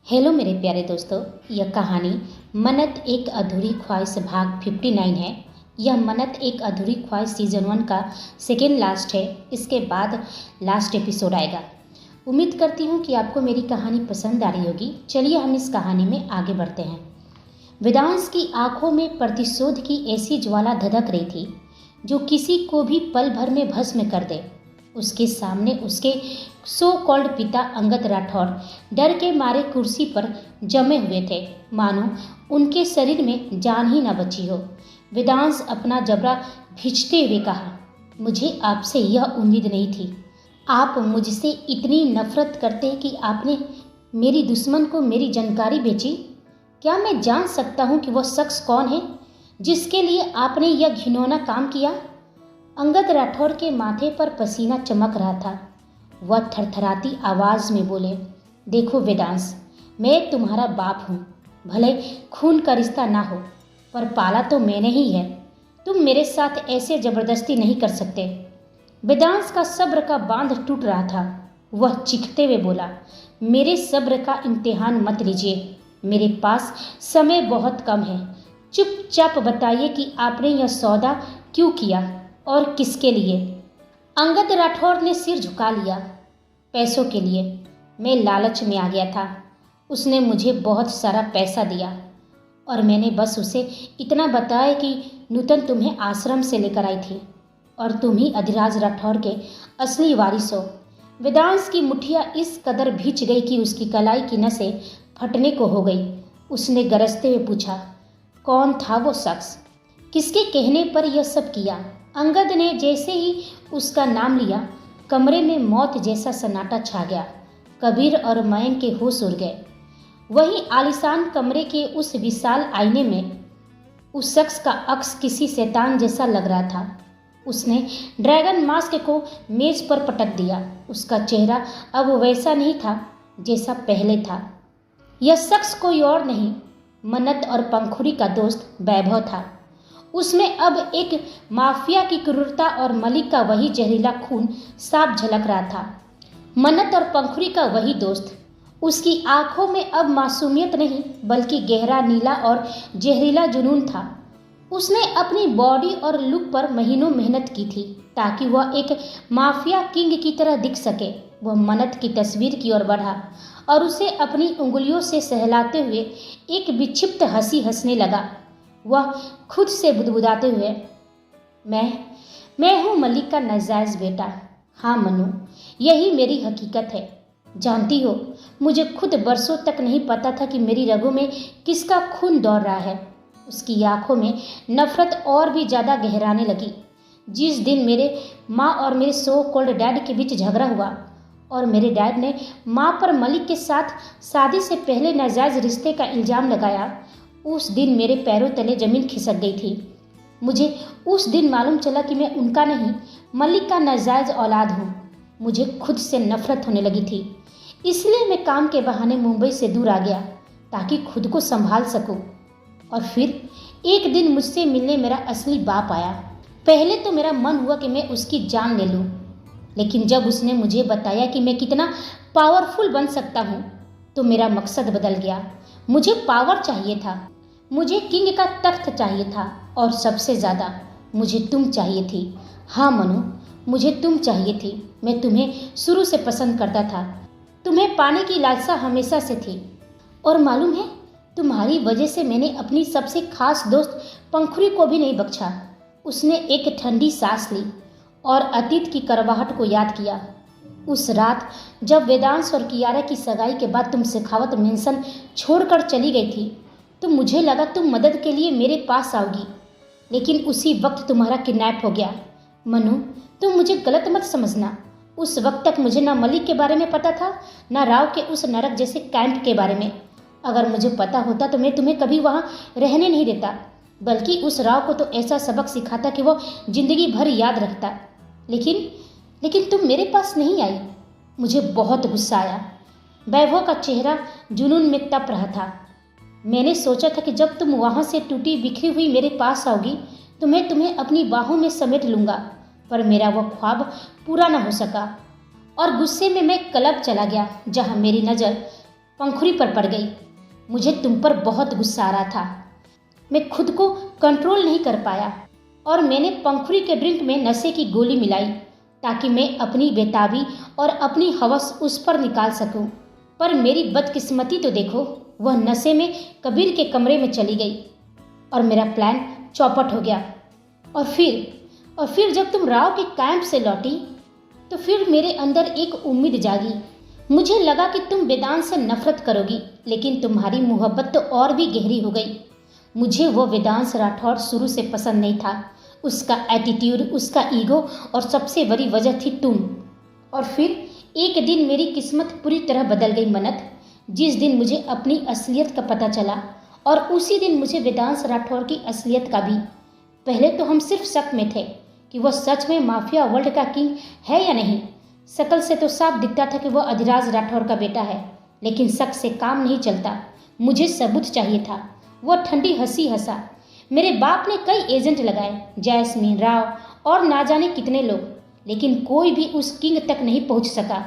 Hello मेरे प्यारे दोस्तों। यह कहानी मन्नत एक अधूरी ख्वाहिश भाग 59 है। यह मन्नत एक अधूरी ख्वाहिश सीजन 1 का सेकेंड लास्ट है। इसके बाद लास्ट एपिसोड आएगा। उम्मीद करती हूँ कि आपको मेरी कहानी पसंद आ रही होगी। चलिए हम इस कहानी में आगे बढ़ते हैं। वेदांश की आंखों में प्रतिशोध की ऐसी ज्वाला धधक रही थी जो किसी को भी पल भर में भस्म कर दे। उसके सामने उसके सो कॉल्ड पिता अंगद राठौर डर के मारे कुर्सी पर जमे हुए थे, मानो उनके शरीर में जान ही न बची हो। वेदांश अपना जबड़ा भींचते हुए कहा, मुझे आपसे यह उम्मीद नहीं थी। आप मुझसे इतनी नफरत करते कि आपने मेरी दुश्मन को मेरी जानकारी बेची। क्या मैं जान सकता हूँ कि वह शख्स कौन है जिसके लिए आपने यह घिनौना काम किया? अंगद राठौर के माथे पर पसीना चमक रहा था। वह थरथराती आवाज में बोले, देखो वेदांश, मैं तुम्हारा बाप हूँ। भले खून का रिश्ता ना हो, पर पाला तो मैंने ही है। तुम मेरे साथ ऐसे जबरदस्ती नहीं कर सकते। वेदांश का सब्र का बांध टूट रहा था। वह चीखते हुए बोला, मेरे सब्र का इम्तिहान मत लीजिए। मेरे पास समय बहुत कम है। चुपचाप बताइए कि आपने यह सौदा क्यों किया और किसके लिए? अंगद राठौर ने सिर झुका लिया। पैसों के लिए। मैं लालच में आ गया था। उसने मुझे बहुत सारा पैसा दिया और मैंने बस उसे इतना बताया कि नूतन तुम्हें आश्रम से लेकर आई थी और तुम ही अधिराज राठौर के असली वारिस हो। वेदांश की मुठ्ठियाँ इस कदर भींच गई कि उसकी कलाई की नसें फटने को हो गई। उसने गरजते हुए पूछा, कौन था वो शख्स? किसके कहने पर यह सब किया? अंगद ने जैसे ही उसका नाम लिया, कमरे में मौत जैसा सन्नाटा छा गया। कबीर और मयंक के होश उड़ गए। वहीं आलीशान कमरे के उस विशाल आईने में उस शख्स का अक्स किसी शैतान जैसा लग रहा था। उसने ड्रैगन मास्क को मेज पर पटक दिया। उसका चेहरा अब वैसा नहीं था जैसा पहले था। यह शख्स कोई और नहीं, मन्नत और पंखुड़ी का दोस्त वैभव था। उसमें अब एक माफिया की क्रूरता और मलिक का वही जहरीला खून साफ झलक रहा था। मन्नत और पंखुड़ी का वही दोस्त। उसकी आंखों में अब मासूमियत नहीं बल्कि गहरा नीला और जहरीला जुनून था। उसने अपनी बॉडी और लुक पर महीनों मेहनत की थी ताकि वह एक माफिया किंग की तरह दिख सके। वह मन्नत की तस्वीर की ओर बढ़ा और उसे अपनी उंगलियों से सहलाते हुए एक विक्षिप्त हंसी हंसने लगा। वह खुद से बुदबुदाते हुए, मैं हूँ मलिक का नाजायज बेटा। हाँ मनु, यही मेरी हकीकत है। जानती हो, मुझे खुद बरसों तक नहीं पता था कि मेरी रगों में किसका खून दौड़ रहा है। उसकी आंखों में नफरत और भी ज़्यादा गहराने लगी। जिस दिन मेरे माँ और मेरे सो कॉल्ड डैड के बीच झगड़ा हुआ और मेरे डैड ने माँ पर मलिक के साथ शादी से पहले नाजायज रिश्ते का इल्ज़ाम लगाया, उस दिन मेरे पैरों तले ज़मीन खिसक गई थी। मुझे उस दिन मालूम चला कि मैं उनका नहीं, मलिक का नाजायज औलाद हूँ। मुझे खुद से नफरत होने लगी थी। इसलिए मैं काम के बहाने मुंबई से दूर आ गया ताकि खुद को संभाल सकूं। और फिर एक दिन मुझसे मिलने मेरा असली बाप आया। पहले तो मेरा मन हुआ कि मैं उसकी जान ले लूं, लेकिन जब उसने मुझे बताया कि मैं कितना पावरफुल बन सकता हूँ तो मेरा मकसद बदल गया। मुझे पावर चाहिए था, मुझे किंग का तख्त चाहिए था और सबसे ज़्यादा मुझे तुम चाहिए थी। हाँ मनु, मुझे तुम चाहिए थी। मैं तुम्हें शुरू से पसंद करता था। तुम्हें पाने की लालसा हमेशा से थी। और मालूम है, तुम्हारी वजह से मैंने अपनी सबसे खास दोस्त पंखुड़ी को भी नहीं बख्शा। उसने एक ठंडी सांस ली और अतीत की करवाहट को याद किया। उस रात जब वेदांश और कियारा की सगाई के बाद तुम शेखावत मेंशन छोड़कर चली गई थी तो मुझे लगा तुम मदद के लिए मेरे पास आओगी, लेकिन उसी वक्त तुम्हारा किडनैप हो गया। मनु, तुम मुझे गलत मत समझना। उस वक्त तक मुझे ना मलिक के बारे में पता था, ना राव के उस नरक जैसे कैंप के बारे में। अगर मुझे पता होता तो मैं तुम्हें कभी वहाँ रहने नहीं देता, बल्कि उस राव को तो ऐसा सबक सिखाता कि वो जिंदगी भर याद रखता। लेकिन तुम मेरे पास नहीं आई। मुझे बहुत गुस्सा आया। वैभव का चेहरा जुनून में तप रहा था। मैंने सोचा था कि जब तुम वहाँ से टूटी बिखरी हुई मेरे पास आओगी तो मैं तुम्हें अपनी बाहों में समेट लूँगा, पर मेरा वो ख्वाब पूरा न हो सका और गुस्से में मैं क्लब चला गया जहाँ मेरी नज़र पंखुड़ी पर पड़ गई। मुझे तुम पर बहुत गुस्सा आ रहा था। मैं खुद को कंट्रोल नहीं कर पाया और मैंने पंखुड़ी के ड्रिंक में नशे की गोली मिलाई ताकि मैं अपनी बेताबी और अपनी हवस उस पर निकाल सकूं। पर मेरी बदकिस्मती तो देखो, वह नशे में कबीर के कमरे में चली गई और मेरा प्लान चौपट हो गया। और फिर जब तुम राव के कैंप से लौटी तो फिर मेरे अंदर एक उम्मीद जागी। मुझे लगा कि तुम वेदांत से नफरत करोगी, लेकिन तुम्हारी मोहब्बत तो और भी गहरी हो गई। मुझे वो वेदांत राठौर शुरू से पसंद नहीं था। उसका एटीट्यूड, उसका ईगो और सबसे बड़ी वजह थी तुम। और फिर एक दिन मेरी किस्मत पूरी तरह बदल गई मन्नत, जिस दिन मुझे अपनी असलियत का पता चला, और उसी दिन मुझे वेदांत राठौर की असलियत का भी। पहले तो हम सिर्फ शक में थे कि वह सच में माफिया वर्ल्ड का किंग है या नहीं। शक्ल से तो साफ दिखता था कि वह अधिराज राठौर का बेटा है, लेकिन शक से काम नहीं चलता। मुझे सबूत चाहिए था। वह ठंडी हंसी हंसा। मेरे बाप ने कई एजेंट लगाए, जैस्मीन, राव और ना जाने कितने लोग, लेकिन कोई भी उस किंग तक नहीं पहुंच सका।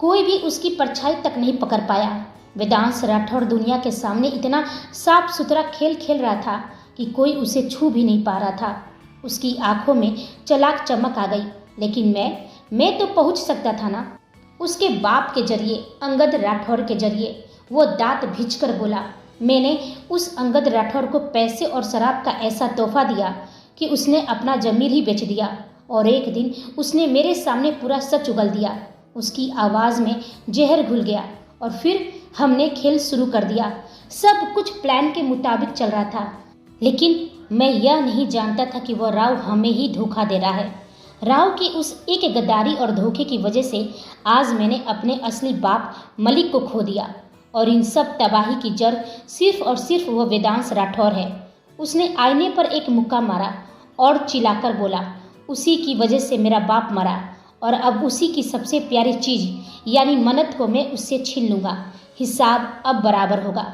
कोई भी उसकी परछाई तक नहीं पकड़ पाया। वेदांत राठौर दुनिया के सामने इतना साफ सुथरा खेल खेल रहा था कि कोई उसे छू भी नहीं पा रहा था। उसकी आंखों में चलाक चमक आ गई, लेकिन मैं तो पहुंच सकता था ना। उसके बाप के जरिए, अंगद राठौर के जरिए। वो दांत भींचकर बोला, मैंने उस अंगद राठौर को पैसे और शराब का ऐसा तोहफा दिया कि उसने अपना जमीर ही बेच दिया, और एक दिन उसने मेरे सामने पूरा सच उगल दिया। उसकी आवाज़ में जहर घुल गया और फिर हमने खेल शुरू कर दिया। सब कुछ प्लान के मुताबिक चल रहा था, लेकिन मैं यह नहीं जानता था कि वह राव हमें ही धोखा दे रहा है। राव की उस एक गद्दारी और धोखे की वजह से आज मैंने अपने असली बाप मलिक को खो दिया, और इन सब तबाही की जड़ सिर्फ और सिर्फ वह वेदांत राठौर है। उसने आईने पर एक मुक्का मारा और चिल्लाकर बोला, उसी की वजह से मेरा बाप मरा, और अब उसी की सबसे प्यारी चीज़ यानी मन्नत को मैं उससे छीन लूँगा। हिसाब अब बराबर होगा।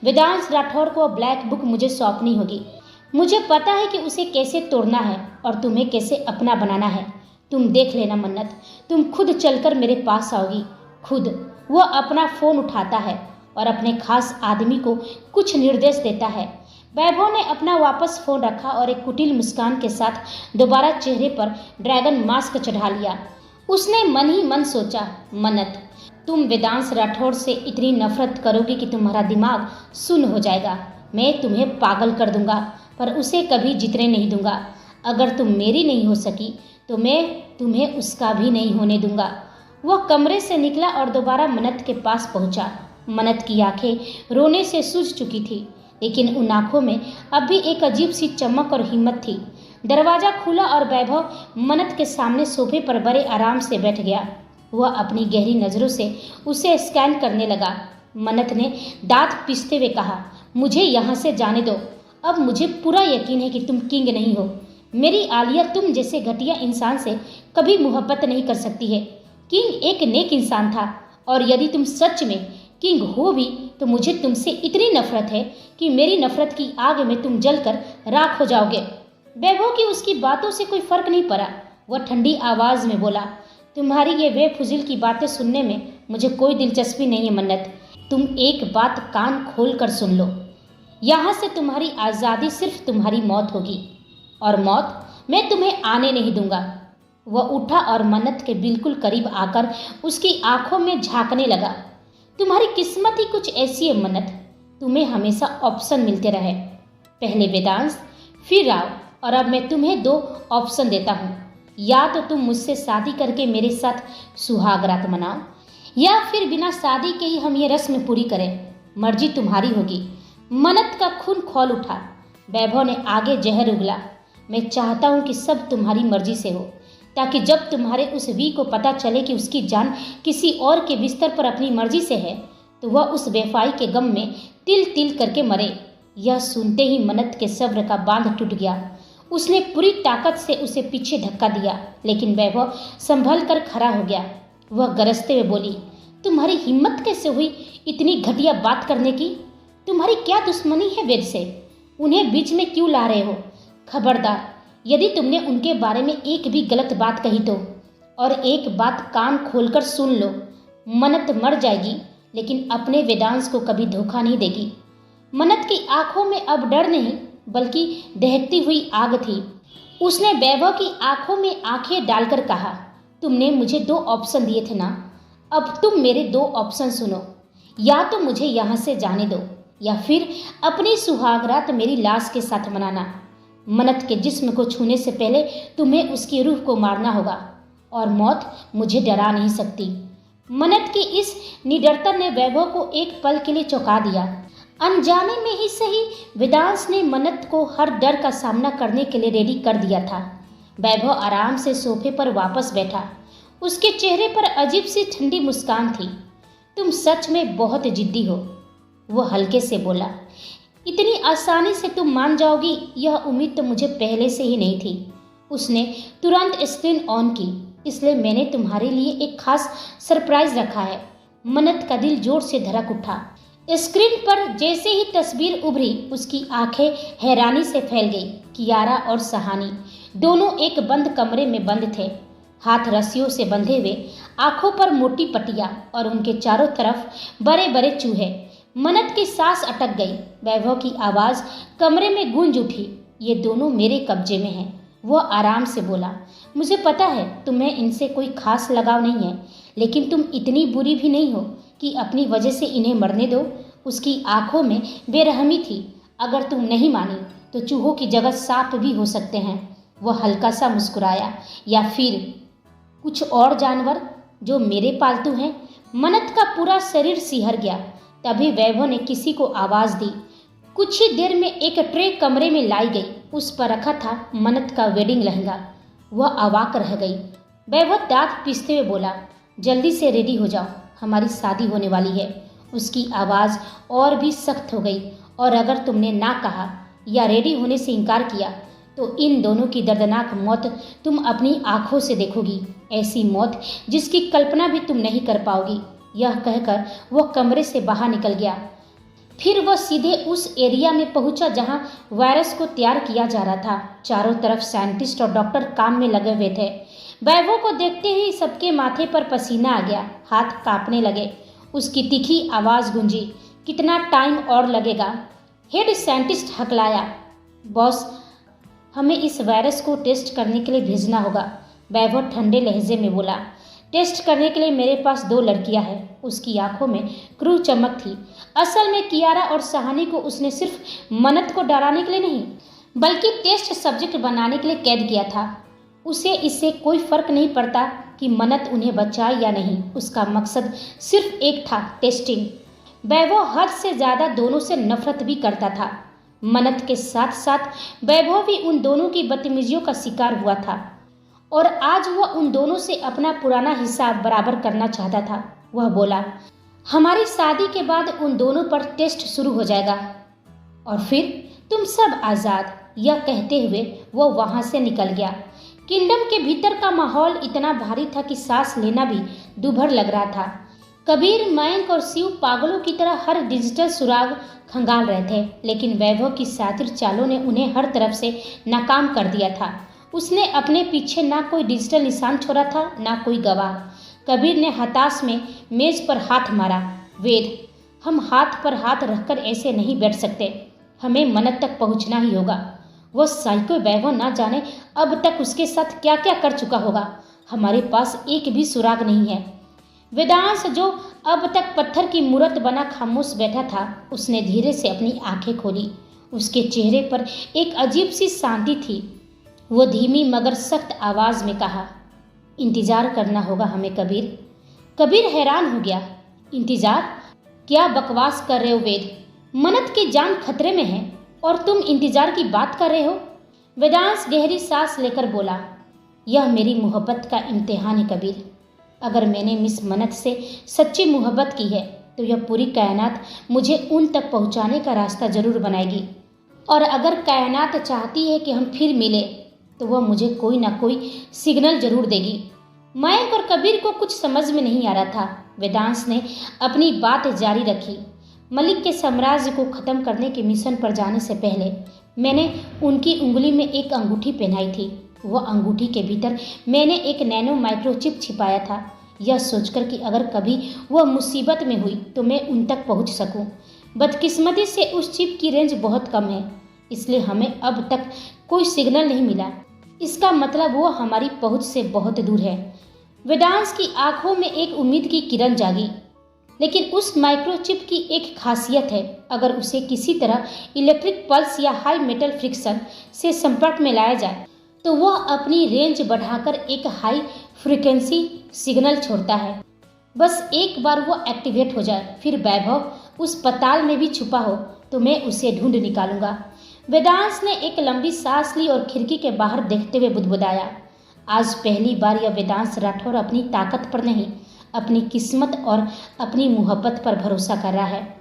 वेदांत राठौर को ब्लैक बुक मुझे सौंपनी होगी। मुझे पता है कि उसे कैसे तोड़ना है और तुम्हें कैसे अपना बनाना है। तुम देख लेना मन्नत, तुम खुद चलकर मेरे पास आओगी। खुद। वो अपना फ़ोन उठाता है और अपने खास आदमी को कुछ निर्देश देता है। वैभव ने अपना वापस फ़ोन रखा और एक कुटिल मुस्कान के साथ दोबारा चेहरे पर ड्रैगन मास्क चढ़ा लिया। उसने मन ही मन सोचा, मन्नत, तुम वेदांत राठौर से इतनी नफरत करोगे कि तुम्हारा दिमाग सुन्न हो जाएगा। मैं तुम्हें पागल कर दूंगा, पर उसे कभी जीतने नहीं दूंगा। अगर तुम मेरी नहीं हो सकी तो मैं तुम्हें उसका भी नहीं होने दूंगा। वह कमरे से निकला और दोबारा मन्नत के पास पहुंचा। मन्नत की आंखें रोने से सूज चुकी थी, लेकिन उन आंखों में अब भी एक अजीब सी चमक और हिम्मत थी। दरवाज़ा खुला और वैभव मन्नत के सामने सोफे पर बड़े आराम से बैठ गया। वह अपनी गहरी नज़रों से उसे स्कैन करने लगा। मन्नत ने दांत पीसते हुए कहा, मुझे यहाँ से जाने दो। अब मुझे पूरा यकीन है कि तुम किंग नहीं हो। मेरी आलिया तुम जैसे घटिया इंसान से कभी मोहब्बत नहीं कर सकती है। किंग एक नेक इंसान था, और यदि तुम सच में किंग हो भी तो मुझे तुमसे इतनी नफरत है कि मेरी नफरत की आग में तुम जलकर राख हो जाओगे। वैभव की उसकी बातों से कोई फर्क नहीं पड़ा। वह ठंडी आवाज़ में बोला, तुम्हारी ये बेफुजिल की बातें सुनने में मुझे कोई दिलचस्पी नहीं है मन्नत। तुम एक बात कान खोल कर सुन लो, यहाँ से तुम्हारी आज़ादी सिर्फ तुम्हारी मौत होगी, और मौत मैं तुम्हें आने नहीं दूंगा। वह उठा और मन्नत के बिल्कुल करीब आकर उसकी आंखों में झांकने लगा। तुम्हारी किस्मत ही कुछ ऐसी है मन्नत, तुम्हें हमेशा ऑप्शन मिलते रहे, पहले वेदांत फिर राव, और अब मैं तुम्हें 2 ऑप्शन देता हूँ। या तो तुम मुझसे शादी करके मेरे साथ सुहाग रात मनाओ, या फिर बिना शादी के ही हम ये रस्म पूरी करें। मर्जी तुम्हारी होगी। मन्नत का खून खौल उठा। वैभव ने आगे जहर उगला, मैं चाहता हूँ कि सब तुम्हारी मर्जी से हो, ताकि जब तुम्हारे उस वी को पता चले कि उसकी जान किसी और के बिस्तर पर अपनी मर्जी से है, तो वह उस बेफाई के गम में तिल तिल करके मरे। यह सुनते ही मन्नत के सब्र का बांध टूट गया। उसने पूरी ताकत से उसे पीछे धक्का दिया, लेकिन वैभव संभल कर खड़ा हो गया। वह गरजते हुए बोली, तुम्हारी हिम्मत कैसे हुई इतनी घटिया बात करने की? तुम्हारी क्या दुश्मनी है वेद से? उन्हें बीच में क्यों ला रहे हो? खबरदार, यदि तुमने उनके बारे में एक भी गलत बात कही तो, और एक बात कान खोलकर सुन लो, मन्नत मर जाएगी, लेकिन अपने वेदांश को कभी धोखा नहीं देगी। मन्नत की आंखों में अब डर नहीं बल्कि दहकती हुई आग थी। उसने वैभव की आंखों में आंखें डालकर कहा, तुमने मुझे 2 ऑप्शन दिए थे ना, अब तुम मेरे 2 ऑप्शन सुनो। या तो मुझे यहाँ से जाने दो या फिर अपनी सुहागरात मेरी लाश के साथ मनाना। मन्नत के जिस्म को छूने से पहले तुम्हें उसकी रूह को मारना होगा और मौत मुझे डरा नहीं सकती। मन्नत की इस निडरता ने वैभव को एक पल के लिए चौंका दिया। अनजाने में ही सही, वेदांश ने मन्नत को हर डर का सामना करने के लिए रेडी कर दिया था। वैभव आराम से सोफे पर वापस बैठा। उसके चेहरे पर अजीब सी ठंडी मुस्कान थी। तुम सच में बहुत जिद्दी हो, वो हल्के से बोला। इतनी आसानी से तुम मान जाओगी यह उम्मीद तो मुझे पहले से ही नहीं थी। उसने तुरंत स्क्रीन ऑन की, इसलिए मैंने तुम्हारे लिए एक खास सरप्राइज रखा है। मन्नत का दिल जोर से धड़क उठा। स्क्रीन पर जैसे ही तस्वीर उभरी उसकी आंखें हैरानी से फैल गई। कियारा और सहानी दोनों एक बंद कमरे में बंद थे, हाथ रस्सियों से बंधे हुए, आंखों पर मोटी पट्टियां और उनके चारों तरफ बड़े बड़े चूहे। मन्नत की सांस अटक गई। वैभव की आवाज़ कमरे में गूंज उठी, ये दोनों मेरे कब्जे में हैं। वो आराम से बोला, मुझे पता है तुम्हें इनसे कोई खास लगाव नहीं है, लेकिन तुम इतनी बुरी भी नहीं हो कि अपनी वजह से इन्हें मरने दो। उसकी आंखों में बेरहमी थी। अगर तुम नहीं मानी तो चूहों की जगह सांप भी हो सकते हैं। वह हल्का सा मुस्कुराया। या फिर कुछ और जानवर जो मेरे पालतू हैं। मन्नत का पूरा शरीर सिहर गया। तभी वैभव ने किसी को आवाज़ दी। कुछ ही देर में एक ट्रे कमरे में लाई गई। उस पर रखा था मन्नत का वेडिंग लहंगा। वह अवाक रह गई। वैभव दांत पीसते हुए बोला, जल्दी से रेडी हो जाओ, हमारी शादी होने वाली है। उसकी आवाज़ और भी सख्त हो गई। और अगर तुमने ना कहा या रेडी होने से इनकार किया तो इन दोनों की दर्दनाक मौत तुम अपनी आंखों से देखोगी। ऐसी मौत जिसकी कल्पना भी तुम नहीं कर पाओगी। यह कहकर वह कमरे से बाहर निकल गया। फिर वह सीधे उस एरिया में पहुंचा जहां वायरस को तैयार किया जा रहा था। चारों तरफ साइंटिस्ट और डॉक्टर काम में लगे हुए थे। वैभव को देखते ही सबके माथे पर पसीना आ गया, हाथ कांपने लगे। उसकी तीखी आवाज़ गूंजी, कितना टाइम और लगेगा? हेड साइंटिस्ट हकलाया, बॉस हमें इस वायरस को टेस्ट करने के लिए भेजना होगा। वैभव ठंडे लहजे में बोला, टेस्ट करने के लिए मेरे पास 2 लड़कियां हैं। उसकी आंखों में क्रूर चमक थी। असल में कियारा और सहानी को उसने सिर्फ मन्नत को डराने के लिए नहीं बल्कि टेस्ट सब्जेक्ट बनाने के लिए कैद किया था। उसे इससे कोई फर्क नहीं पड़ता कि मन्नत उन्हें बचाए या नहीं। उसका मकसद सिर्फ एक था, टेस्टिंग। वैभव हद से ज़्यादा दोनों से नफरत भी करता था। मन्नत के साथ साथ वैभव भी उन दोनों की बदतमीजियों का शिकार हुआ था और आज वह उन दोनों से अपना पुराना हिसाब बराबर करना चाहता था। वह बोला, हमारी शादी के बाद उन दोनों पर टेस्ट शुरू हो जाएगा और फिर तुम सब आज़ाद। यह कहते हुए वह वहाँ से निकल गया। किंगडम के भीतर का माहौल इतना भारी था कि सांस लेना भी दूभर लग रहा था। कबीर, मयंक और शिव पागलों की तरह हर डिजिटल सुराग खंगाल रहे थे, लेकिन वैभव की शातिर चालों ने उन्हें हर तरफ से नाकाम कर दिया था। उसने अपने पीछे ना कोई डिजिटल निशान छोड़ा था, ना कोई गवाह। कबीर ने हताश में मेज पर हाथ मारा। वेद, हम हाथ पर हाथ रखकर ऐसे नहीं बैठ सकते। हमें मन्नत तक पहुंचना ही होगा। वह साइको वैभव ना जाने अब तक उसके साथ क्या क्या कर चुका होगा। हमारे पास एक भी सुराग नहीं है। वेदांश, जो अब तक पत्थर की मूर्त बना खामोश बैठा था, उसने धीरे से अपनी आंखें खोली। उसके चेहरे पर एक अजीब सी शांति थी। वो धीमी मगर सख्त आवाज़ में कहा, इंतज़ार करना होगा हमें कबीर। कबीर हैरान हो गया। इंतज़ार? क्या बकवास कर रहे हो वेद? मन्नत की जान खतरे में है और तुम इंतज़ार की बात कर रहे हो? वेदांश गहरी सांस लेकर बोला, यह मेरी मोहब्बत का इम्तिहान है कबीर। अगर मैंने मिस मन्नत से सच्ची मोहब्बत की है तो यह पूरी कायनात मुझे उन तक पहुंचाने का रास्ता जरूर बनाएगी। और अगर कायनात चाहती है कि हम फिर मिले तो वह मुझे कोई ना कोई सिग्नल जरूर देगी। मयंक और कबीर को कुछ समझ में नहीं आ रहा था। वेदांश ने अपनी बात जारी रखी, मलिक के साम्राज्य को ख़त्म करने के मिशन पर जाने से पहले मैंने उनकी उंगली में एक अंगूठी पहनाई थी। वह अंगूठी के भीतर मैंने एक नैनो माइक्रोचिप छिपाया था। यह सोचकर कि अगर कभी वह मुसीबत में हुई तो मैं उन तक पहुंच सकूं। बदकिस्मती से उस चिप की रेंज बहुत कम है, इसलिए हमें अब तक कोई सिग्नल नहीं मिला। इसका मतलब वो हमारी पहुंच से बहुत दूर है। वेदांश की आंखों में एक उम्मीद की किरण जागी। लेकिन उस माइक्रोचिप की एक खासियत है, अगर उसे किसी तरह इलेक्ट्रिक पल्स या हाई मेटल फ्रिक्शन से संपर्क में लाया जाए तो वह अपनी रेंज बढ़ाकर एक हाई फ्रीक्वेंसी सिग्नल छोड़ता है। बस एक बार वो एक्टिवेट हो जाए, फिर वैभव उस पताल में भी छुपा हो तो मैं उसे ढूंढ निकालूंगा। वेदांश ने एक लंबी सांस ली और खिड़की के बाहर देखते हुए बुदबुदाया। आज पहली बार यह वेदांश राठौर अपनी ताकत पर नहीं, अपनी किस्मत और अपनी मोहब्बत पर भरोसा कर रहा है।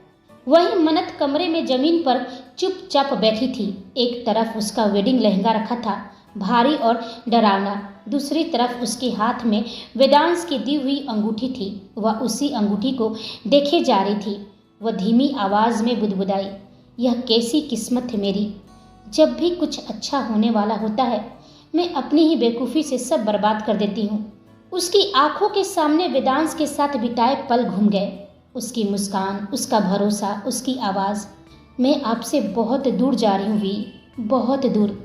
वही मन्नत कमरे में जमीन पर चुपचाप बैठी थी। एक तरफ उसका वेडिंग लहंगा रखा था, भारी और डरावना। दूसरी तरफ उसके हाथ में वेदांश की दी हुई अंगूठी थी। वह उसी अंगूठी को देखे जा रही थी। वह धीमी आवाज में बुदबुदाई, यह कैसी किस्मत है मेरी। जब भी कुछ अच्छा होने वाला होता है मैं अपनी ही बेवकूफ़ी से सब बर्बाद कर देती हूँ। उसकी आंखों के सामने वेदांश के साथ बिताए पल घूम गए। उसकी मुस्कान, उसका भरोसा, उसकी आवाज़। मैं आपसे बहुत दूर जा रही हूँ वी, बहुत दूर।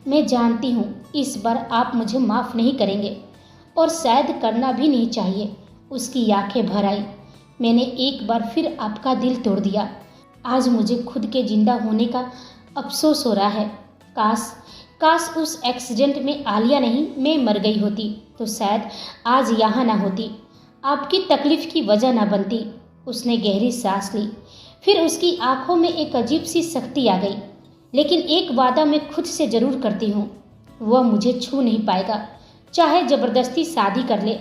मैं जानती हूँ इस बार आप मुझे माफ़ नहीं करेंगे और शायद करना भी नहीं चाहिए। उसकी आंखें भर आई। मैंने एक बार फिर आपका दिल तोड़ दिया। आज मुझे खुद के जिंदा होने का अफसोस हो रहा है। काश काश उस एक्सीडेंट में आलिया नहीं मैं मर गई होती तो शायद आज यहाँ ना होती, आपकी तकलीफ की वजह ना बनती। उसने गहरी सांस ली। फिर उसकी आंखों में एक अजीब सी शक्ति आ गई। लेकिन एक वादा मैं खुद से ज़रूर करती हूँ, वह मुझे छू नहीं पाएगा, चाहे ज़बरदस्ती शादी कर ले,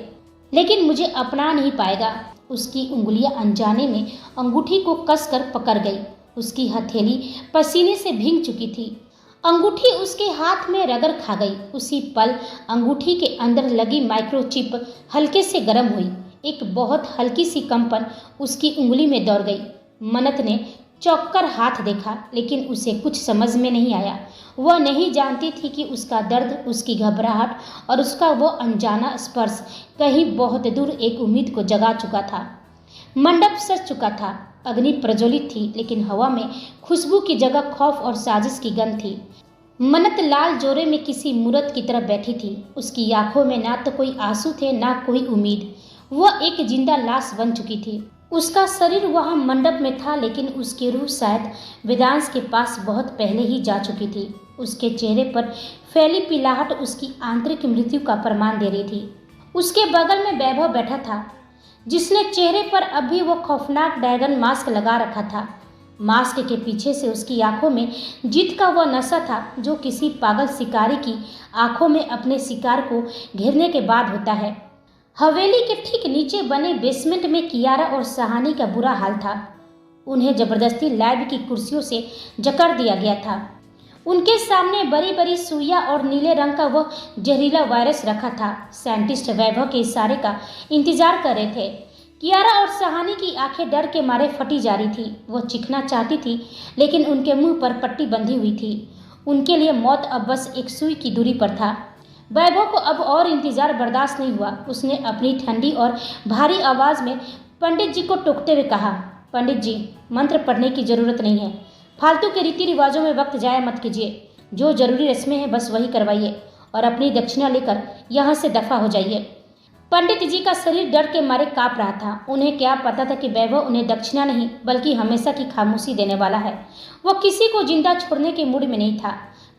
लेकिन मुझे अपना नहीं पाएगा। उसकी उंगलियां अनजाने में अंगूठी को कसकर पकड़ गई। उसकी हथेली पसीने से भीग चुकी थी। अंगूठी उसके हाथ में रगड़ खा गई। उसी पल अंगूठी के अंदर लगी माइक्रोचिप हल्के से गर्म हुई। एक बहुत हल्की सी कंपन उसकी उंगली में दौड़ गई। मन्नत ने चौंक कर हाथ देखा, लेकिन उसे कुछ समझ में नहीं आया। वह नहीं जानती थी कि उसका दर्द, उसकी घबराहट और उसका वो अनजाना स्पर्श कहीं बहुत दूर एक उम्मीद को जगा चुका था। मंडप सज चुका था। अग्नि प्रज्वलित थी, लेकिन हवा में खुशबू की जगह खौफ और साजिश की गंध थी। मन्नत लाल जोरे में किसी मूर्त की तरह बैठी थी। उसकी आंखों में ना तो कोई आंसू थे, ना कोई उम्मीद। वह एक जिंदा लाश बन चुकी थी। उसका शरीर वहाँ मंडप में था, लेकिन उसकी रूह शायद वेदांश के पास बहुत पहले ही जा चुकी थी। उसके चेहरे पर फैली पिलाहट उसकी आंतरिक मृत्यु का प्रमाण दे रही थी। उसके बगल में वैभव बैठा था, जिसने चेहरे पर अभी वो खौफनाक ड्रैगन मास्क लगा रखा था। मास्क के पीछे से उसकी आंखों में जीत का वह नशा था जो किसी पागल शिकारी की आंखों में अपने शिकार को घेरने के बाद होता है। हवेली के ठीक नीचे बने बेसमेंट में कियारा और सहानी का बुरा हाल था। उन्हें जबरदस्ती लैब की कुर्सियों से जकड़ दिया गया था। उनके सामने बड़ी बड़ी सुइयां और नीले रंग का वह जहरीला वायरस रखा था। साइंटिस्ट वैभव के इशारे का इंतजार कर रहे थे। कियारा और सहानी की आंखें डर के मारे फटी जा रही थी। वह चीखना चाहती थी, लेकिन उनके मुंह पर पट्टी बंधी हुई थी। उनके लिए मौत अब बस एक सुई की दूरी पर था। वैभव को अब और इंतजार बर्दाश्त नहीं हुआ। उसने अपनी ठंडी और भारी आवाज में पंडित जी को टोकते हुए कहा, पंडित जी, मंत्र पढ़ने की जरूरत नहीं है। फालतू के रीति रिवाजों में वक्त जाया मत कीजिए। जो जरूरी रस्में हैं बस वही करवाइए और अपनी दक्षिणा लेकर यहाँ से दफा हो जाइए। पंडित जी का शरीर डर के मारे कांप रहा था। उन्हें क्या पता था कि वैभव उन्हें दक्षिणा नहीं बल्कि हमेशा की खामोशी देने वाला है। वह किसी को जिंदा छोड़ने के मूड में नहीं था।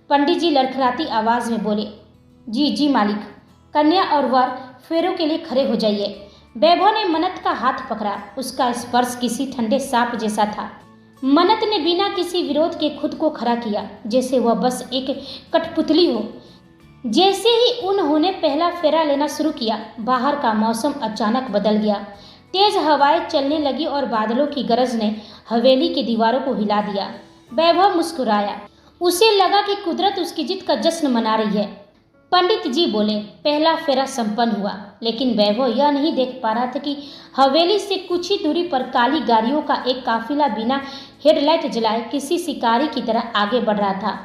पंडित जी लड़खड़ाती आवाज में बोले, जी जी मालिक। कन्या और वर फेरों के लिए खड़े हो जाइए। वैभव ने मन्नत का हाथ पकड़ा। उसका स्पर्श किसी ठंडे सांप जैसा था। मन्नत ने बिना किसी विरोध के खुद को खड़ा किया, जैसे वह बस एक कठपुतली हो। जैसे ही उन्होंने पहला फेरा लेना शुरू किया, बाहर का मौसम अचानक बदल गया। तेज हवाएं चलने लगी और बादलों की गरज ने हवेली की दीवारों को हिला दिया। वैभव मुस्कुराया। उसे लगा कि कुदरत उसकी जीत का जश्न मना रही है। पंडित जी बोले, पहला फेरा संपन्न हुआ, लेकिन वैभव यह नहीं देख पा रहा था कि हवेली से कुछ ही दूरी पर काली गाड़ियों का एक काफिला बिना हेडलाइट जलाए किसी शिकारी की तरह आगे बढ़ रहा था।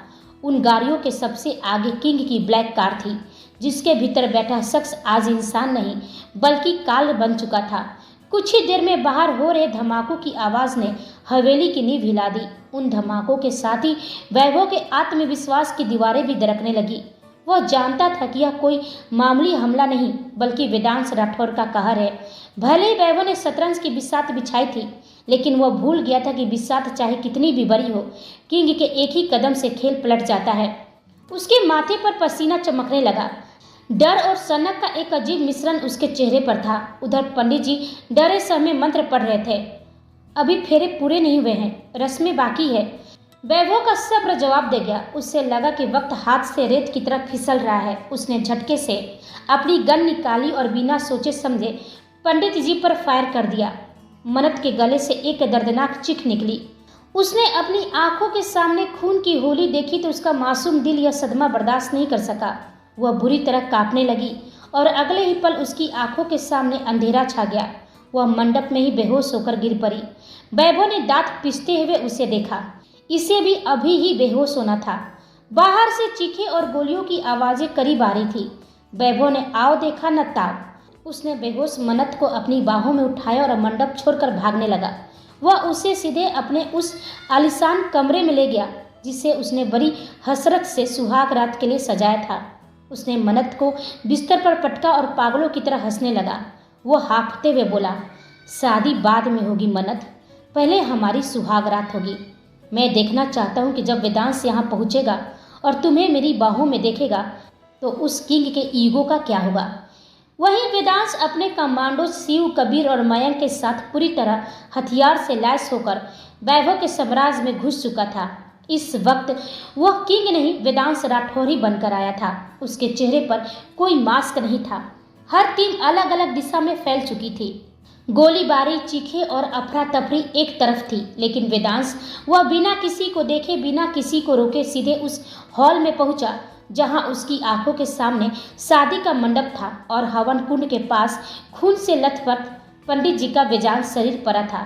उन गाड़ियों के सबसे आगे किंग की ब्लैक कार थी, जिसके भीतर बैठा शख्स आज इंसान नहीं बल्कि काल बन चुका था। कुछ ही देर में बाहर हो रहे धमाकों की आवाज़ ने हवेली की नींव हिला दी। उन धमाकों के साथ ही वैभव के आत्मविश्वास की दीवारें भी दरकने लगी। वह जानता था कि यह कोई मामूली हमला नहीं बल्कि वेदांश राठौर का कहर है। भले ही वैभव ने शतरंज की बिसात बिछाई थी, लेकिन वह भूल गया था कि बिसात चाहे कितनी भी बड़ी हो, किंग के एक ही कदम से खेल पलट जाता है। उसके माथे पर पसीना चमकने लगा। डर और सनक का एक अजीब मिश्रण उसके चेहरे पर था। उधर पंडित जी डरे सर में मंत्र पढ़ रहे थे। अभी फेरे पूरे नहीं हुए हैं, रस्में बाकी है। वैभव का सब्र जवाब दे गया। उससे लगा कि वक्त हाथ से रेत की तरफ फिसल रहा है। उसने झटके से अपनी गन निकाली और बिना सोचे समझे पंडित जी पर फायर कर दिया। मन्नत के गले से एक दर्दनाक चीख निकली। उसने अपनी आंखों के सामने खून की होली देखी तो उसका मासूम दिल यह सदमा बर्दाश्त नहीं कर सका। वह बुरी तरह कांपने लगी और अगले ही पल उसकी आंखों के सामने अंधेरा छा गया। वह मंडप में ही बेहोश होकर गिर पड़ी। वैभव ने दांत पीसते हुए उसे देखा। इसे भी अभी ही बेहोश होना था। बाहर से चीखें और गोलियों की आवाजें करीब आ रही थी। वैभव ने आओ देखा न ताव। उसने बेहोश मन्नत को अपनी बाहों में उठाया और मंडप छोड़कर भागने लगा। वह उसे सीधे अपने उस आलीशान कमरे में ले गया जिसे उसने बड़ी हसरत से सुहाग रात के लिए सजाया था। उसने मन्नत को बिस्तर पर पटका और पागलों की तरह हंसने लगा। वो हाँफते हुए बोला, शादी बाद में होगी मन्नत, पहले हमारी सुहाग रात होगी। मैं देखना चाहता हूँ कि जब वेदांश यहाँ पहुँचेगा और तुम्हें मेरी बाहों में देखेगा तो उस किंग के ईगो का क्या होगा। वहीं वेदांश अपने कमांडो शिव, कबीर और मयंक के साथ पूरी तरह हथियार से लैस होकर वैभव के साम्राज्य में घुस चुका था। इस वक्त वह किंग नहीं वेदांश राठौर ही बनकर आया था। उसके चेहरे पर कोई मास्क नहीं था। हर टीम अलग अलग दिशा में फैल चुकी थी। गोलीबारी, चीखें और अफरा तफरी एक तरफ थी, लेकिन वेदांश वह बिना किसी को देखे, बिना किसी को रोके सीधे उस हॉल में पहुंचा जहां उसकी आंखों के सामने शादी का मंडप था और हवन कुंड के पास खून से लथपथ पंडित जी का बेजान शरीर पड़ा था।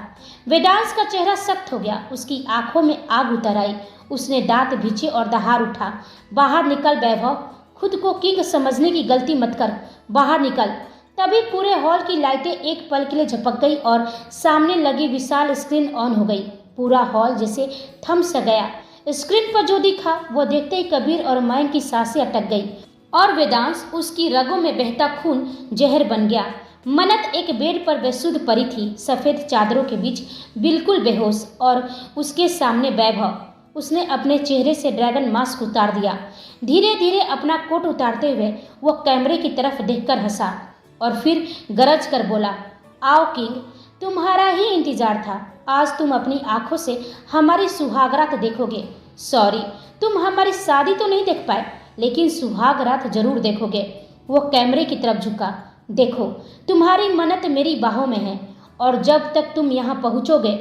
वेदांश का चेहरा सख्त हो गया। उसकी आंखों में आग उतर आई। उसने दांत भींचे और दहाड़ उठा, बाहर निकल वैभव, खुद को किंग समझने की गलती मत कर, बाहर निकल। तभी पूरे हॉल की लाइटें एक पल के लिए झपक गई और सामने लगी विशाल स्क्रीन ऑन हो गई। पूरा हॉल जैसे थम सा गया। स्क्रीन पर जो दिखा वो देखते ही कबीर और मयंक की सांसें अटक गई और वेदांश उसकी रगों में बहता खून जहर बन गया। मन्नत एक बेड पर बेसुध पड़ी थी, सफ़ेद चादरों के बीच बिल्कुल बेहोश, और उसके सामने वैभव। उसने अपने चेहरे से ड्रैगन मास्क उतार दिया। धीरे धीरे अपना कोट उतारते हुए वो कैमरे की तरफ देखकर हंसा और फिर गरज कर बोला, आओ किंग, तुम्हारा ही इंतजार था। आज तुम अपनी आंखों से हमारी सुहागरात देखोगे। सॉरी, तुम हमारी शादी तो नहीं देख पाए, लेकिन सुहागरात जरूर देखोगे। वो कैमरे की तरफ झुका। देखो, तुम्हारी मन्नत मेरी बाहों में है और जब तक तुम यहाँ पहुँचोगे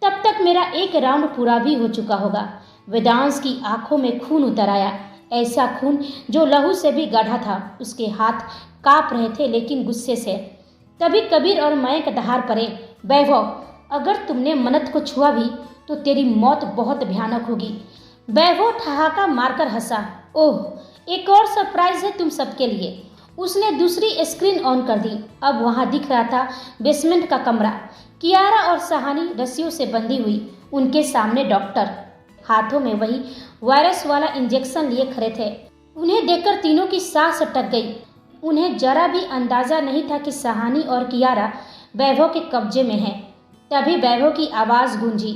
तब तक मेरा एक राउंड पूरा भी हो चुका होगा। वेदांश की आंखों में खून उतर आया, ऐसा खून जो लहू से भी गाढ़ा था। उसके हाथ कांप रहे थे, लेकिन गुस्से से। तभी कबीर और मयंक दहाड़ पड़े। वैभव, अगर तुमने मन्नत को छुआ भी तो तेरी मौत बहुत भयानक होगी। वैभव ठहाका मारकर हंसा। ओह, एक और सरप्राइज है तुम सबके लिए। उसने दूसरी स्क्रीन ऑन कर दी। अब वहां दिख रहा था बेसमेंट का कमरा। कियारा और सहानी रस्सियों से बंधी हुई, उनके सामने डॉक्टर हाथों में वही वायरस वाला इंजेक्शन लिए खड़े थे। उन्हें देखकर तीनों की सांस अटक गई। उन्हें जरा भी अंदाजा नहीं था कि सहानी और कियारा वैभव के कब्जे में है। तभी वैभव की आवाज़ गूंजी,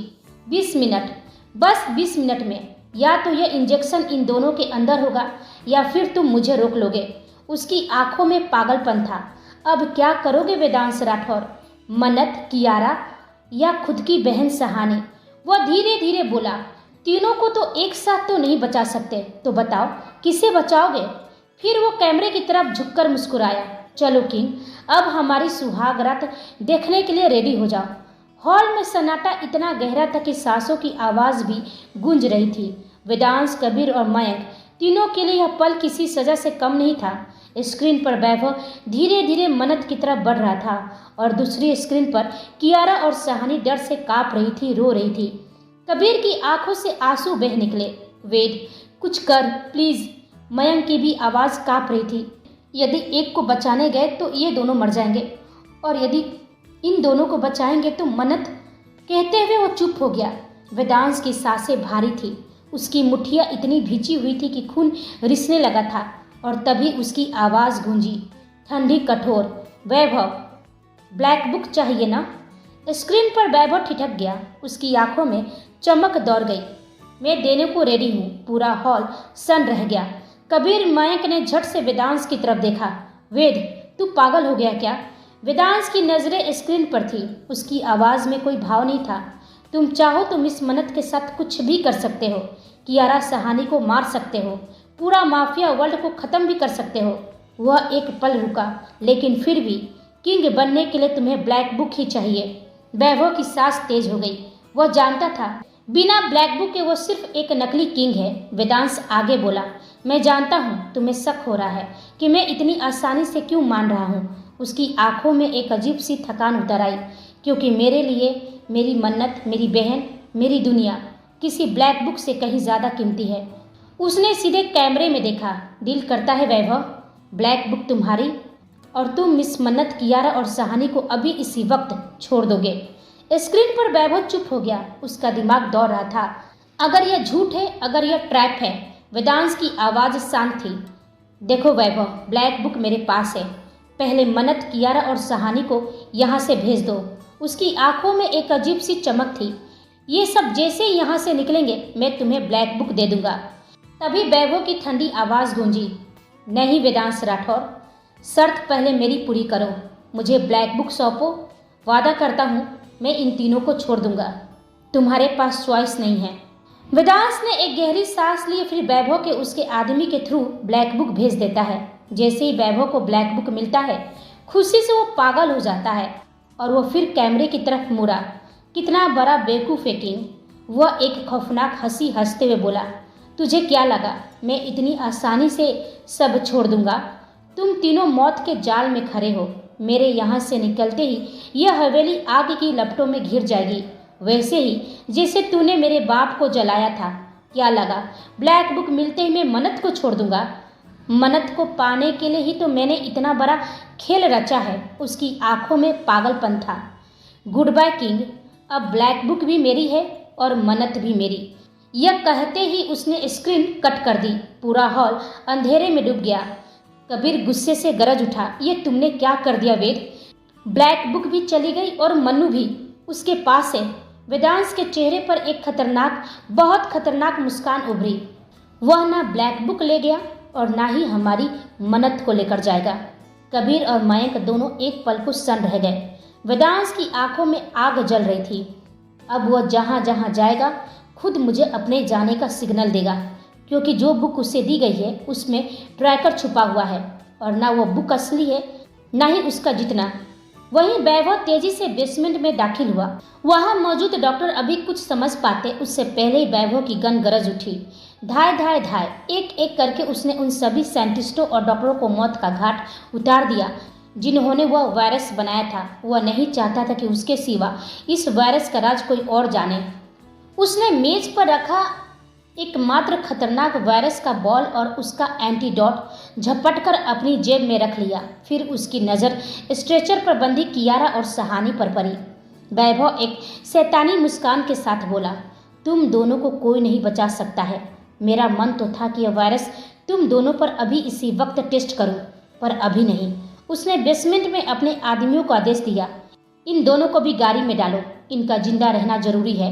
20 मिनट, बस 20 मिनट में या तो यह इंजेक्शन इन दोनों के अंदर होगा या फिर तुम मुझे रोक लोगे। उसकी आंखों में पागलपन था। अब क्या करोगे वेदांश राठौर? मन्नत, कियारा या खुद की बहन सहानी? वह धीरे धीरे बोला, तीनों को तो एक साथ तो नहीं बचा सकते, तो बताओ किसे बचाओगे? फिर वो कैमरे की तरफ झुककर मुस्कुराया। चलो किंग, अब हमारी सुहागरात देखने के लिए रेडी हो जाओ। हॉल में सन्नाटा इतना गहरा था कि सांसों की आवाज़ भी गूंज रही थी। वेदांश, कबीर और मयंक तीनों के लिए यह पल किसी सजा से कम नहीं था। स्क्रीन पर वैभव धीरे धीरे मन्नत की तरफ बढ़ रहा था और दूसरी स्क्रीन पर कियारा और सहानी डर से काँप रही थी, रो रही थी। कबीर की आंखों से आंसू बह निकले। वेद, कुछ कर प्लीज। मयंक की भी आवाज़ काँप रही थी। यदि एक को बचाने गए तो ये दोनों मर जाएंगे, और यदि इन दोनों को बचाएंगे तो मन्नत। कहते हुए वो चुप हो गया। वेदांश की सांसें भारी थी, उसकी मुट्ठियाँ इतनी भींची हुई थी कि खून रिसने लगा था। और तभी उसकी आवाज़ गूंजी, ठंडी कठोर, वैभव, ब्लैक बुक चाहिए ना? स्क्रीन पर वैभव ठिठक गया, उसकी आंखों में चमक दौड़ गई। मैं देने को रेडी हूँ। पूरा हॉल सन्न रह गया। कबीर मयंक ने झट से वेदांश की तरफ देखा। वेद, तू पागल हो गया क्या? वेदांश की नज़रें स्क्रीन पर थी, उसकी आवाज़ में कोई भाव नहीं था। तुम चाहो तो मिस मन्नत के साथ कुछ भी कर सकते हो, कियारा सहानी को मार सकते हो, पूरा माफिया वर्ल्ड को ख़त्म भी कर सकते हो। वह एक पल रुका, लेकिन फिर भी किंग बनने के लिए तुम्हें ब्लैक बुक ही चाहिए। वैभव की सांस तेज हो गई। वह जानता था बिना ब्लैक बुक के वो सिर्फ एक नकली किंग है। वेदांश आगे बोला, मैं जानता हूँ तुम्हें शक हो रहा है कि मैं इतनी आसानी से क्यों मान रहा हूँ। उसकी आंखों में एक अजीब सी थकान उतर आई, क्योंकि मेरे लिए मेरी मन्नत, मेरी बहन, मेरी दुनिया किसी ब्लैक बुक से कहीं ज़्यादा कीमती है। उसने सीधे कैमरे में देखा। दिल करता है वैभव, ब्लैक बुक तुम्हारी, और तुम मिस मन्नत, कियारा और सहानी को अभी इसी वक्त छोड़ दोगे। स्क्रीन पर वैभव चुप हो गया, उसका दिमाग दौड़ रहा था। अगर यह झूठ है, अगर यह ट्रैप है। वेदांश की आवाज़ शांत थी। देखो वैभव, ब्लैक बुक मेरे पास है। पहले मन्नत, कियारा और सहानी को यहाँ से भेज दो। उसकी आंखों में एक अजीब सी चमक थी। ये सब जैसे ही यहाँ से निकलेंगे मैं तुम्हें ब्लैक बुक दे दूंगा। तभी वैभव की ठंडी आवाज़ गूंजी, नहीं वेदांश राठौर, शर्त पहले मेरी पूरी करो। मुझे ब्लैक बुक सौंपो। वादा करता हूँ मैं इन तीनों को छोड़ दूंगा। तुम्हारे पास चॉइस नहीं है। वेदांश ने एक गहरी सांस ली, फिर वैभव के उसके आदमी के थ्रू ब्लैक बुक भेज देता है। जैसे ही वैभव को ब्लैक बुक मिलता है, खुशी से वो पागल हो जाता है और वो फिर कैमरे की तरफ मुड़ा। कितना बड़ा बेवकूफ़ है किंग, वह एक खौफनाक हंसी हंसते हुए बोला। तुझे क्या लगा मैं इतनी आसानी से सब छोड़ दूंगा? तुम तीनों मौत के जाल में खड़े हो। मेरे यहाँ से निकलते ही यह हवेली आग की लपटों में घिर जाएगी, वैसे ही जैसे तूने मेरे बाप को जलाया था। क्या लगा ब्लैक बुक मिलते ही मैं मन्नत को छोड़ दूंगा? मन्नत को पाने के लिए ही तो मैंने इतना बड़ा खेल रचा है। उसकी आंखों में पागलपन था। गुड बाय किंग, अब ब्लैक बुक भी मेरी है और मन्नत भी मेरी। यह कहते ही उसने स्क्रीन कट कर दी। पूरा हॉल अंधेरे में डूब गया। कबीर गुस्से से गरज उठा, ये तुमने क्या कर दिया वेद? ब्लैक बुक भी चली गई और मन्नू भी उसके पास है। वेदांश के चेहरे पर एक खतरनाक, बहुत खतरनाक मुस्कान उभरी। वह ना ब्लैक बुक ले गया और ना ही हमारी मन्नत को लेकर जाएगा। कबीर और मयंक दोनों एक पल को सन्न रह गए। वेदांश की आंखों में आग जल रही थी। अब वह जहाँ जहाँ जाएगा खुद मुझे अपने जाने का सिग्नल देगा, क्योंकि जो बुक उसे दी गई है उसमें ट्रैकर छुपा हुआ है और ना वो बुक असली है ना ही उसका जितना। वहीं वैभव तेजी से बेसमेंट में दाखिल हुआ। वहां मौजूद डॉक्टर अभी कुछ समझ पाते उससे पहले ही वैभव की गन गरज उठी। धाय धाय धाय एक एक करके उसने उन सभी साइंटिस्टों और डॉक्टरों को मौत का घाट उतार दिया जिन्होंने वह वायरस बनाया था। वह नहीं चाहता था कि उसके सिवा इस वायरस का राज कोई और जाने। उसने मेज पर रखा एकमात्र खतरनाक वायरस का बॉल और उसका एंटीडोट झपटकर अपनी जेब में रख लिया। फिर उसकी नज़र स्ट्रेचर पर बंधी कियारा और सहानी पर पड़ी। वैभव एक शैतानी मुस्कान के साथ बोला, तुम दोनों को कोई नहीं बचा सकता है। मेरा मन तो था कि यह वायरस तुम दोनों पर अभी इसी वक्त टेस्ट करूं, पर अभी नहीं। उसने बेसमेंट में अपने आदमियों को आदेश दिया, इन दोनों को भी गाड़ी में डालो, इनका जिंदा रहना जरूरी है।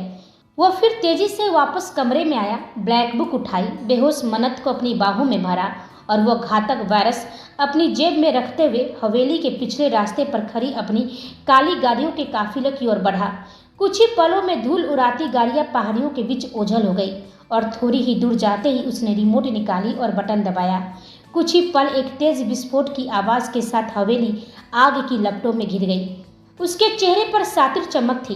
वह फिर तेजी से वापस कमरे में आया, ब्लैक बुक उठाई, बेहोश मन्नत को अपनी बाहों में भरा और वह घातक वायरस अपनी जेब में रखते हुए हवेली के पिछले रास्ते पर खड़ी अपनी काली गाड़ियों के काफिले की ओर बढ़ा। कुछ ही पलों में धूल उड़ाती गाड़ियां पहाड़ियों के बीच ओझल हो गई और थोड़ी ही दूर जाते ही उसने रिमोट निकाली और बटन दबाया। कुछ ही पल एक तेज विस्फोट की आवाज़ के साथ हवेली आग की लपटों में घिर गई। उसके चेहरे पर सातिर चमक थी।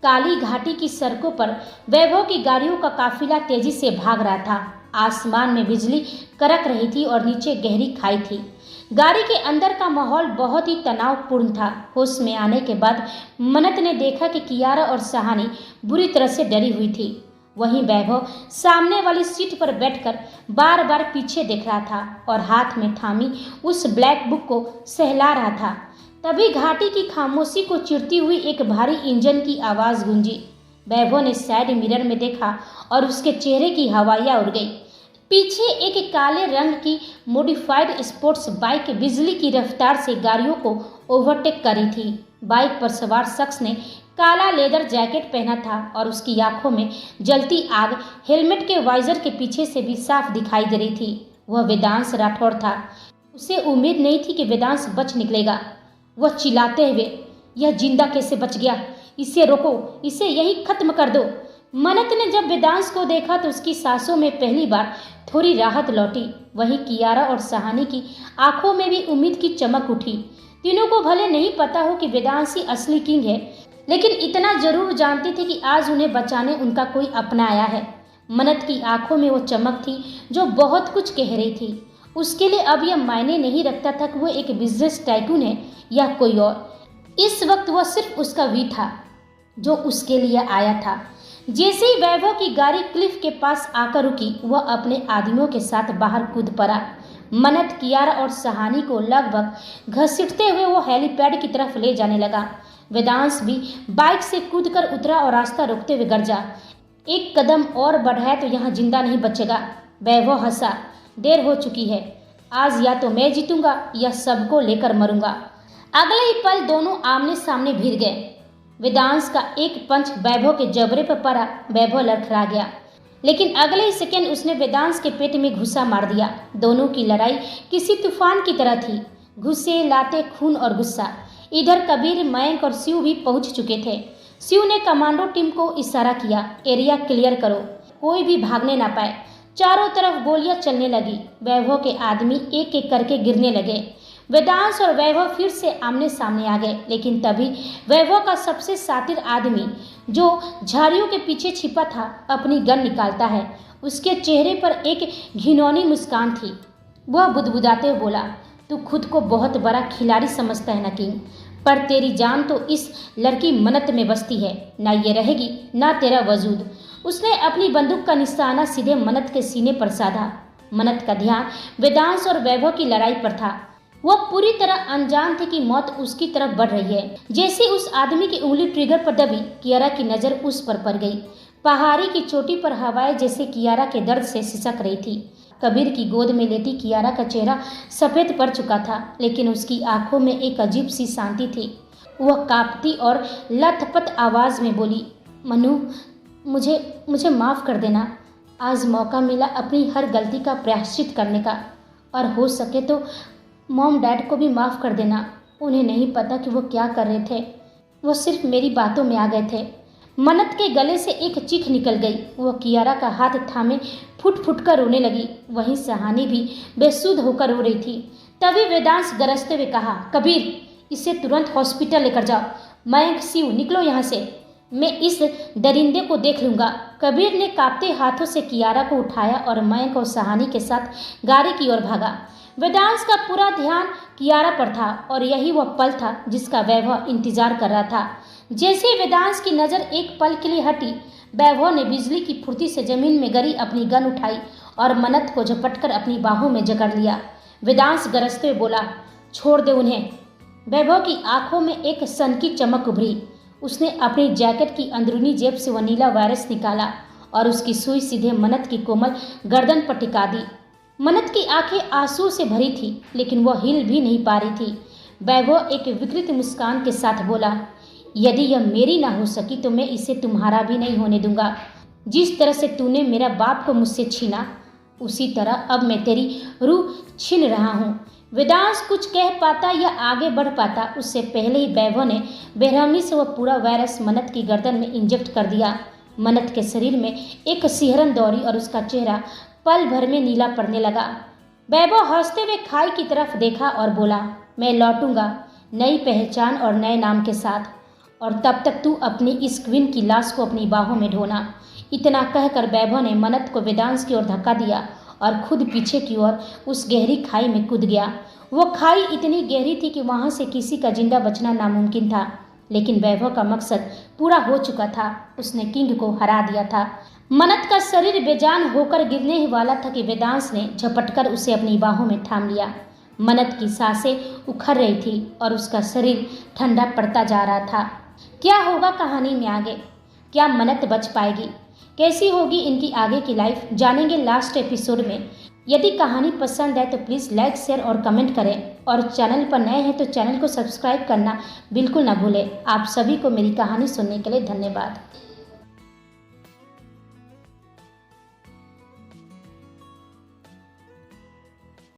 काली घाटी की सड़कों पर वैभव की गाड़ियों का काफिला तेजी से भाग रहा था। आसमान में बिजली कड़क रही थी और नीचे गहरी खाई थी। गाड़ी के अंदर का माहौल बहुत ही तनावपूर्ण था। होश में आने के बाद मन्नत ने देखा कि कियारा और सहानी बुरी तरह से डरी हुई थी। वहीं वैभव सामने वाली सीट पर बैठकर बार बार पीछे देख रहा था और हाथ में थामी उस ब्लैक बुक को सहला रहा था। तभी घाटी की खामोशी को चीरती हुई एक भारी इंजन की आवाज गूंजी। वैभव ने साइड मिरर में देखा और उसके चेहरे की हवाइयाँ उड़ गई। पीछे एक काले रंग की मॉडिफाइड स्पोर्ट्स बाइक बिजली की रफ्तार से गाड़ियों को ओवरटेक करी थी। बाइक पर सवार शख्स ने काला लेदर जैकेट पहना था और उसकी आंखों में जलती आग हेलमेट के वाइजर के पीछे से भी साफ दिखाई दे रही थी। वह वेदांश राठौड़ था। उसे उम्मीद नहीं थी कि वेदांश बच निकलेगा। वह चिल्लाते हुए, यह जिंदा कैसे बच गया? इसे रोको, इसे यहीं खत्म कर दो। मनत ने जब वेदांश को देखा तो उसकी सांसों में पहली बार थोड़ी राहत लौटी। वहीं कियारा और सहानी की आंखों में भी उम्मीद की चमक उठी। तीनों को भले नहीं पता हो कि वेदांश ही असली किंग है, लेकिन इतना जरूर जानते थे कि आज उन्हें बचाने उनका कोई अपना आया है। मनत की आंखों में वो चमक थी जो बहुत कुछ कह रही थी। उसके लिए अब यह मायने नहीं रखता था कि वो एक बिजनेस टाइकून है या कोई और। इस वक्त वह सिर्फ उसका वी था जो उसके लिए आया था। जैसे ही वैभव की गाड़ी क्लिफ के पास आकर रुकी, वह अपने आदमियों के साथ बाहर कूद पड़ा। मनत, कियारा और सहानी को लगभग घसीटते हुए वो हेलीपैड की तरफ ले जाने लगा। वेदांश भी बाइक से कूदकर उतरा और रास्ता रोकते हुए गरजा, एक कदम और बढ़ाए तो यहाँ जिंदा नहीं बचेगा। वैभव हंसा, देर हो चुकी है। आज या तो मैं जीतूंगा या सबको लेकर मरूंगा। अगले ही पल दोनों आमने सामने भिड़ गए। वेदांश का एक पंच वैभव के जबड़े पर पड़ा। वैभव लड़खड़ा गया, लेकिन अगले ही सेकंड उसने वेदांश के पेट में घुसा मार दिया। दोनों की लड़ाई किसी तूफान की तरह थी, घुसे लाते खून और गुस्सा। इधर कबीर, मयंक और शिव भी पहुंच चुके थे। शिव ने कमांडो टीम को इशारा किया, एरिया क्लियर करो, कोई भी भागने ना पाए। चारों तरफ गोलियां चलने लगी। वैभव के आदमी एक एक करके गिरने लगे। वेदांश और वैभव फिर से आमने सामने आ गए, लेकिन तभी वैभव का सबसे शातिर आदमी जो झाड़ियों के पीछे छिपा था अपनी गन निकालता है। उसके चेहरे पर एक घिनौनी मुस्कान थी। वह बुदबुदाते हुए बोला, तू खुद को बहुत बड़ा खिलाड़ी समझता है ना किंग, पर तेरी जान तो इस लड़की मनत में बसती है। ना ये रहेगी ना तेरा वजूद। उसने अपनी बंदूक का निशाना सीधे मनत के सीने पर साधा। मनत का ध्यान वेदांश और वैभव की लड़ाई पर था। वह पूरी तरह अनजान थे कि मौत उसकी तरफ बढ़ रही है। जैसे उस आदमी की उंगली ट्रिगर पर दबी, कियारा की नजर उस पर पड़ गई। पहाड़ी की चोटी पर हवाएं जैसे कियारा के दर्द से सिसक रही थी। कबीर की गोद में लेटी कियारा का चेहरा सफेद पड़ चुका था, लेकिन उसकी आंखों में एक अजीब सी शांति थी। वह कांपती और लथपथ आवाज में बोली, मनु, मुझे माफ कर देना। आज मौका मिला अपनी हर गलती का प्रायश्चित करने का, और हो सके तो मॉम डैड को भी माफ़ कर देना। उन्हें नहीं पता कि वो क्या कर रहे थे, वो सिर्फ मेरी बातों में आ गए थे। मनत के गले से एक चीख निकल गई। वो कियारा का हाथ थामे फुट फुट कर रोने लगी। वहीं सहानी भी बेसुध होकर रो रही थी। तभी वेदांश गरजते हुए कहा, कबीर, इसे तुरंत हॉस्पिटल लेकर जाओ। मयंक, शिव, निकलो यहाँ से, मैं इस दरिंदे को देख लूँगा। कबीर ने कांपते हाथों से कियारा को उठाया और मयंक और सहानी के साथ गाड़ी की ओर भागा। वेदांश का पूरा ध्यान कियारा पर था और यही वह पल था जिसका वैभव इंतजार कर रहा था। जैसे ही वेदांश की नज़र एक पल के लिए हटी, वैभव ने बिजली की फुर्ती से जमीन में गिरी अपनी गन उठाई और मनत को झपटकर अपनी बाहों में जकड़ लिया। वेदांश गरजते हुए बोला, छोड़ दे उन्हें। वैभव की आंखों में एक सन की चमक उभरी। उसने अपनी जैकेट की अंदरूनी जेब से वनीला वायरस निकाला और उसकी सुई सीधे मनत की कोमल गर्दन पर टिका दी। मनत की आंखें आंसू से भरी थी, लेकिन वह हिल भी नहीं पा रही थी। वैभव एक विकृत मुस्कान के साथ बोला, यदि यह मेरी ना हो सकी तो मैं इसे तुम्हारा भी नहीं होने दूंगा। जिस तरह से तूने मेरा बाप को मुझसे छीना, उसी तरह अब मैं तेरी रूह छीन रहा हूँ। वेदांश कुछ कह पाता या आगे बढ़ पाता, उससे पहले ही वैभव ने बेरहमी से वह पूरा वायरस मनत की गर्दन में इंजेक्ट कर दिया। मनत के शरीर में एक सिहरन दौड़ी और उसका चेहरा पल भर में नीला पड़ने लगा। वैभव हंसते हुए खाई की तरफ देखा और बोला, मैं लौटूंगा नई पहचान और नए नाम के साथ, और तब तक तू अपनी इस क्वीन की लाश को अपनी बाहों में ढोना। इतना कहकर वैभव ने मनत को वेदांश की ओर धक्का दिया और खुद पीछे की ओर उस गहरी खाई में कूद गया। वो खाई इतनी गहरी थी कि वहाँ से किसी का जिंदा बचना नामुमकिन था, लेकिन वैभव का मकसद पूरा हो चुका था। उसने किंग को हरा दिया था। मनत का शरीर बेजान होकर गिरने ही वाला था कि वेदांश ने झपटकर उसे अपनी बाहों में थाम लिया। मनत की सांसें उखड़ रही थी और उसका शरीर ठंडा पड़ता जा रहा था। क्या होगा कहानी में आगे? क्या मनत बच पाएगी? कैसी होगी इनकी आगे की लाइफ, जानेंगे लास्ट एपिसोड में। यदि कहानी पसंद है तो प्लीज़ लाइक, शेयर और कमेंट करें, और चैनल पर नए हैं तो चैनल को सब्सक्राइब करना बिल्कुल ना भूलें। आप सभी को मेरी कहानी सुनने के लिए धन्यवाद।